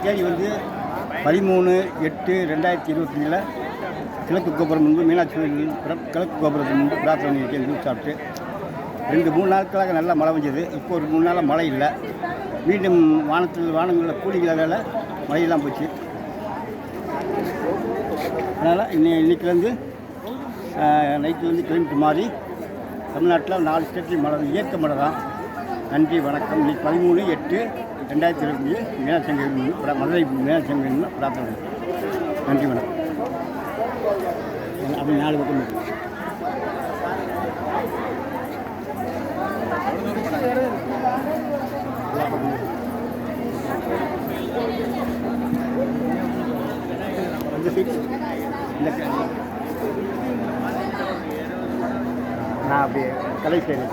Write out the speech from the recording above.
தேதி வந்து 13/8/2025 கிழக்கு கோபுரம் முன்பு மீனாட்சி கோயில் கிழக்கு கோபுரத்துக்கு முன்பு பிரார்த்தனை பண்ணிட்டு சாப்பிட்டு 2-3 நாட்களாக நல்லா மழை பெஞ்சது. இப்போ ஒரு 3 நாளாக மழை இல்லை. மீண்டும் வானங்களில் கூலிகளால் மழையெல்லாம் போச்சு. அதனால் இன்றைக்கிலேருந்து நைட்லேருந்து கிளைமேட் மாறி தமிழ்நாட்டில் 4 ஸ்டேட்லையும் மழை, இயற்கை மழை தான். நன்றி, வணக்கம். இன்றைக்கி 13/8/2025 மீனாட்சி மதுரை மீனாட்சி பிரார்த்தனை. நன்றி, வணக்கம். அப்படி 4 பக்கம் இருக்கு. நான் அப்படியே கலை செய்கிறேன்.